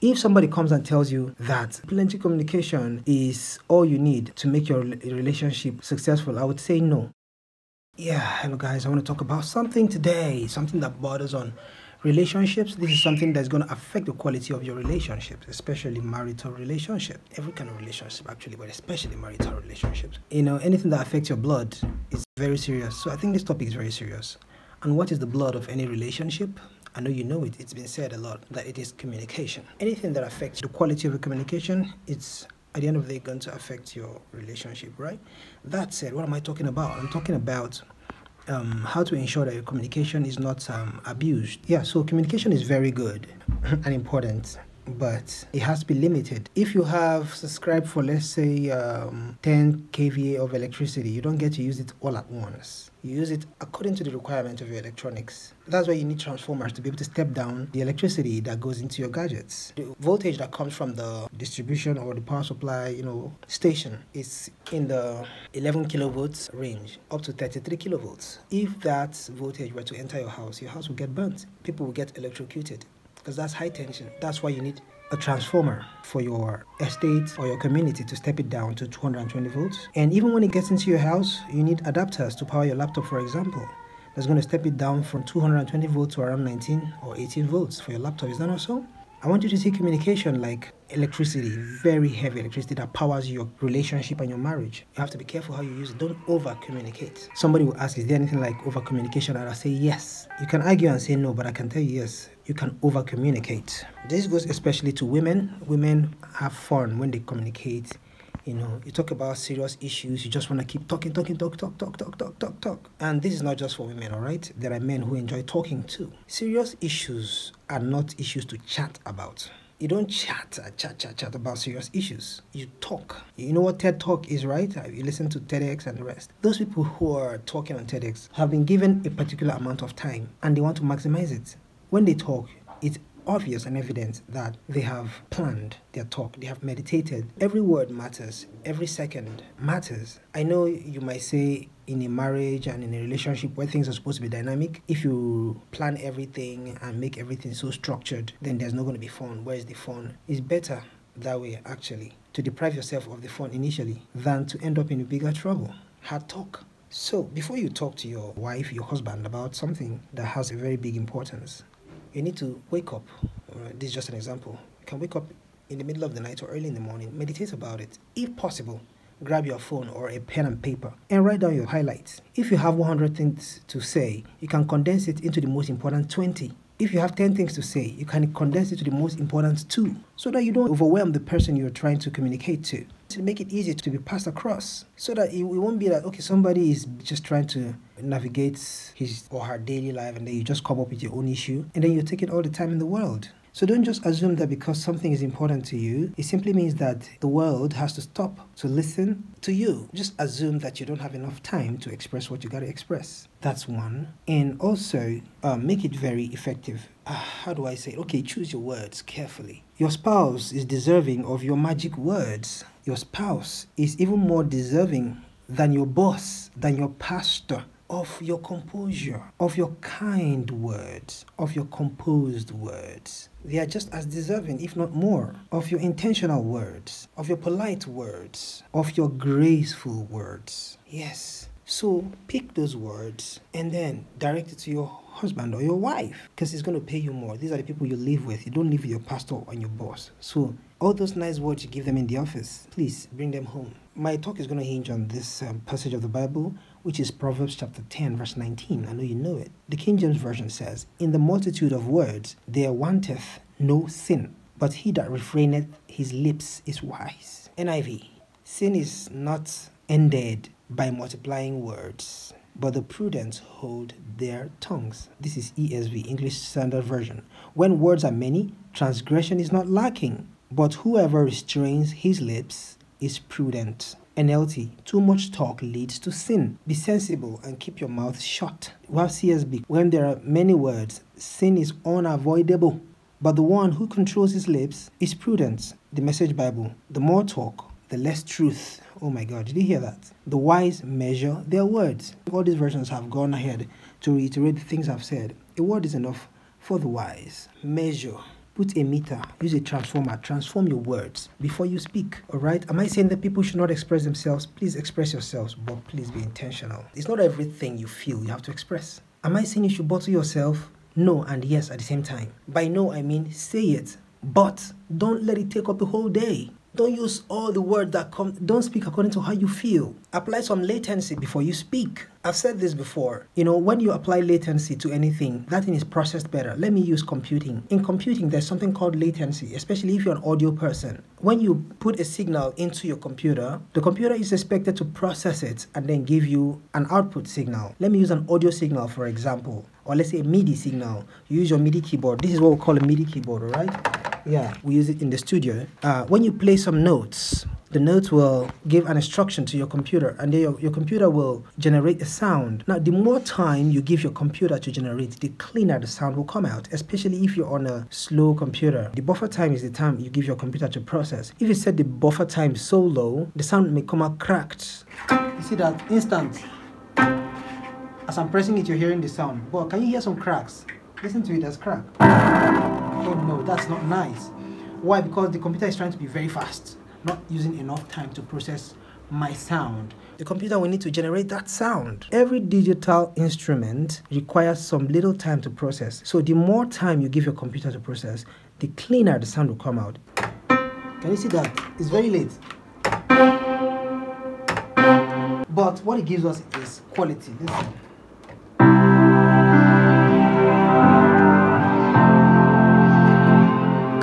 If somebody comes and tells you that plenty communication is all you need to make your relationship successful, I would say no. Yeah, hello guys, I want to talk about something today, something that borders on relationships. This is something that's going to affect the quality of your relationships, especially marital relationships. Every kind of relationship actually, but especially marital relationships. Anything that affects your blood is very serious. So I think this topic is very serious. And what is the blood of any relationship? I know you know it. It's been said a lot that it is communication. Anything that affects the quality of your communication, it's at the end of the day going to affect your relationship, right? That said, what am I talking about? I'm talking about how to ensure that your communication is not abused. Yeah, so communication is very good and important, but it has to be limited. If you have subscribed for, let's say, 10 kVA of electricity, you don't get to use it all at once. You use it according to the requirement of your electronics. That's why you need transformers to be able to step down the electricity that goes into your gadgets. The voltage that comes from the distribution or the power supply, station is in the 11 kilovolts range up to 33 kilovolts. If that voltage were to enter your house will get burnt. People will get electrocuted because that's high tension. That's why you need a transformer for your estate or your community to step it down to 220 volts. And even when it gets into your house, you need adapters to power your laptop, for example. That's going to step it down from 220 volts to around 19 or 18 volts for your laptop. Is that not so? I want you to see communication like electricity, very heavy electricity that powers your relationship and your marriage. You have to be careful how you use it. Don't over communicate. Somebody will ask, is there anything like over communication? And I'll say yes. You can argue and say no, but I can tell you yes. You can over communicate. This goes especially to women. Women have fun when they communicate. You talk about serious issues, you just want to keep talking. And this is not just for women, all right? There are men who enjoy talking too. Serious issues are not issues to chat about. You don't chat about serious issues. You talk. You know what TED Talk is, right? You listen to TEDx and the rest. Those people who are talking on TEDx have been given a particular amount of time and they want to maximize it. When they talk, it's obvious and evident that they have planned their talk, they have meditated. Every word matters, every second matters. I know you might say in a marriage and in a relationship where things are supposed to be dynamic, if you plan everything and make everything so structured, then there's not going to be fun. Where is the fun? It's better that way, actually, to deprive yourself of the fun initially than to end up in bigger trouble. Hard talk. So before you talk to your wife, your husband about something that has a very big importance, you need to wake up. This is just an example. You can wake up in the middle of the night or early in the morning, meditate about it. If possible, grab your phone or a pen and paper and write down your highlights. If you have 100 things to say, you can condense it into the most important 20. If you have 10 things to say, you can condense it to the most important 2 so that you don't overwhelm the person you're trying to communicate to make it easy to be passed across, so that it won't be that, okay, somebody is just trying to navigate his or her daily life and then you just come up with your own issue and then you take it all the time in the world. So don't just assume that because something is important to you, it simply means that the world has to stop to listen to you. Just assume that you don't have enough time to express what you got to express. That's one. And also make it very effective. How do I say it? Okay, choose your words carefully. Your spouse is deserving of your magic words. Your spouse is even more deserving than your boss, than your pastor, of your composure, of your kind words, of your composed words. They are just as deserving, if not more, of your intentional words, of your polite words, of your graceful words. Yes. So pick those words and then direct it to your husband or your wife, because it's going to pay you more. These are the people you live with. You don't live with your pastor and your boss. So all those nice words you give them in the office, please bring them home. My talk is going to hinge on this passage of the Bible, which is Proverbs chapter 10, verse 19. I know you know it. The King James Version says, "In the multitude of words there wanteth no sin, but he that refraineth his lips is wise." NIV. Sin is not ended by multiplying words, but the prudent hold their tongues. This is ESV, English Standard Version. When words are many, transgression is not lacking, but whoever restrains his lips is prudent. NLT, too much talk leads to sin. Be sensible and keep your mouth shut. We have CSB, when there are many words, sin is unavoidable, but the one who controls his lips is prudent. The Message Bible, the more talk, the less truth. Oh my God, did you hear that? The wise measure their words. All these versions have gone ahead to reiterate the things I've said. A word is enough for the wise. Measure. put a meter, use a transformer, transform your words before you speak, all right? Am I saying that people should not express themselves? Please express yourselves, but please be intentional. It's not everything you feel you have to express. Am I saying you should bottle yourself? No and yes at the same time. By no, I mean say it, but don't let it take up the whole day. Don't use all the words that come. Don't speak according to how you feel. Apply some latency before you speak. I've said this before. When you apply latency to anything, that thing is processed better. Let me use computing. In computing, there's something called latency, especially if you're an audio person. When you put a signal into your computer, the computer is expected to process it and then give you an output signal. Let me use an audio signal, for example, or let's say a MIDI signal. You use your MIDI keyboard. This is what we call a MIDI keyboard, all right? Yeah, we use it in the studio. When you play some notes, the notes will give an instruction to your computer, and then your computer will generate a sound. Now, the more time you give your computer to generate, the cleaner the sound will come out, especially if you're on a slow computer. The buffer time is the time you give your computer to process. If you set the buffer time so low, the sound may come out cracked. You see that? Instant. As I'm pressing it, you're hearing the sound. But can you hear some cracks? Listen to it as crack. Oh no, that's not nice. Why? Because the computer is trying to be very fast, not using enough time to process my sound. The computer will need to generate that sound. Every digital instrument requires some little time to process. So the more time you give your computer to process, the cleaner the sound will come out. Can you see that? It's very late. But what it gives us is quality. Listen.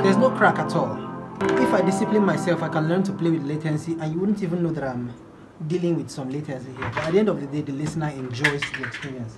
There's no crack at all. If I discipline myself, I can learn to play with latency, and you wouldn't even know that I'm dealing with some latency here. But at the end of the day, the listener enjoys the experience.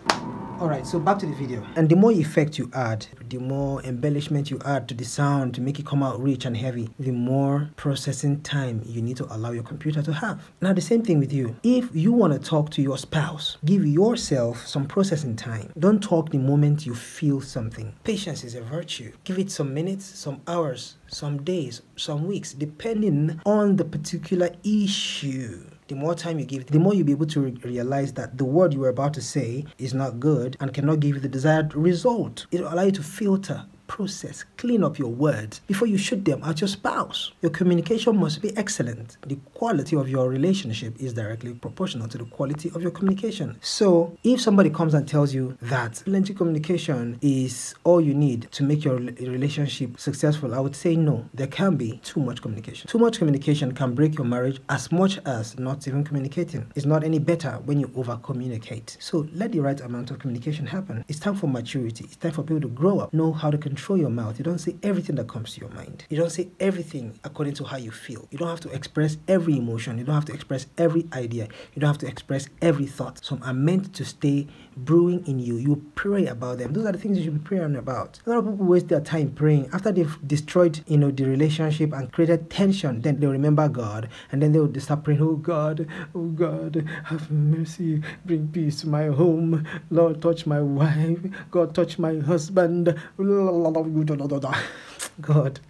Alright, so back to the video. And the more effect you add, the more embellishment you add to the sound to make it come out rich and heavy, the more processing time you need to allow your computer to have. Now, the same thing with you. If you want to talk to your spouse, give yourself some processing time. Don't talk the moment you feel something. Patience is a virtue. Give it some minutes, some hours, some days, some weeks, depending on the particular issue. The more time you give, the more you'll be able to realize that the word you were about to say is not good and cannot give you the desired result. It will allow you to filter, process, clean up your words before you shoot them at your spouse. Your communication must be excellent. The quality of your relationship is directly proportional to the quality of your communication. So if somebody comes and tells you that plenty communication is all you need to make your relationship successful, I would say no. There can be too much communication. Too much communication can break your marriage as much as not even communicating. It's not any better when you over communicate. So let the right amount of communication happen. It's time for maturity. It's time for people to grow up, know how to control your mouth. You don't say everything that comes to your mind. You don't say everything according to how you feel. You don't have to express every emotion. You don't have to express every idea. You don't have to express every thought. Some are meant to stay brewing in you. You pray about them. Those are the things you should be praying about. A lot of people waste their time praying. After they've destroyed, the relationship and created tension, then they'll remember God, and then they'll start praying, oh God, have mercy, bring peace to my home. Lord, touch my wife. God, touch my husband. God,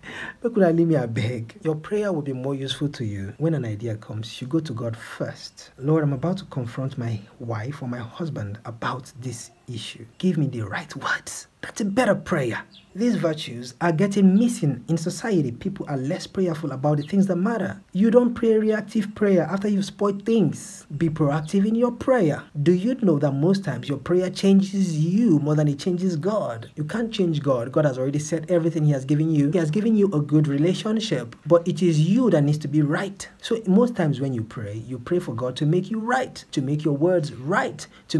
where could I leave me a beg? Your prayer will be more useful to you when an idea comes. You go to God first. Lord, I'm about to confront my wife or my husband about this issue. Give me the right words. That's a better prayer. These virtues are getting missing in society. People are less prayerful about the things that matter. You don't pray reactive prayer after you've spoiled things. Be proactive in your prayer. Do you know that most times your prayer changes you more than it changes God? You can't change God. God has already said everything He has given you. He has given you a good relationship, but it is you that needs to be right. So most times when you pray for God to make you right, to make your words right, to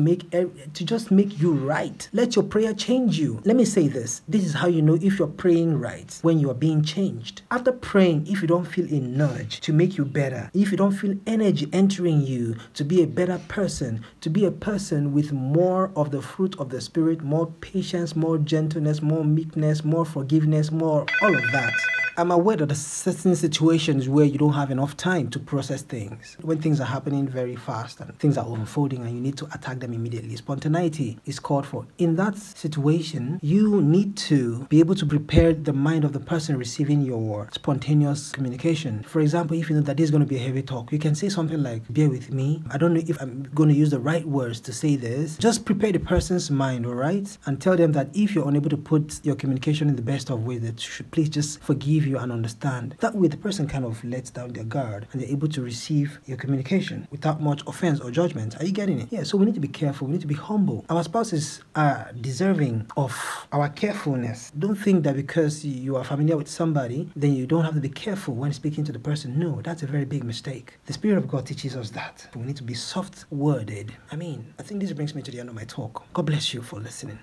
just make you right. Let your prayer change you. Let me say this. This is how you know if you're praying right, when you are being changed. After praying, if you don't feel a nudge to make you better, if you don't feel energy entering you to be a better person, to be a person with more of the fruit of the Spirit, more patience, more gentleness, more meekness, more forgiveness, more all of that, I'm aware that there's certain situations where you don't have enough time to process things. When things are happening very fast and things are unfolding and you need to attack them immediately, spontaneity is called for. In that situation, you need to be able to prepare the mind of the person receiving your spontaneous communication. For example, if you know that this is going to be a heavy talk, you can say something like, bear with me. I don't know if I'm going to use the right words to say this. Just prepare the person's mind, all right? And tell them that if you're unable to put your communication in the best of ways, that should please just forgive you and understand. That way, the person kind of lets down their guard and they're able to receive your communication without much offense or judgment. Are you getting it? Yeah, so we need to be careful. We need to be humble. Our spouses are deserving of our carefulness. Don't think that because you are familiar with somebody, then you don't have to be careful when speaking to the person. No, that's a very big mistake. The Spirit of God teaches us that. We need to be soft-worded. I think this brings me to the end of my talk. God bless you for listening.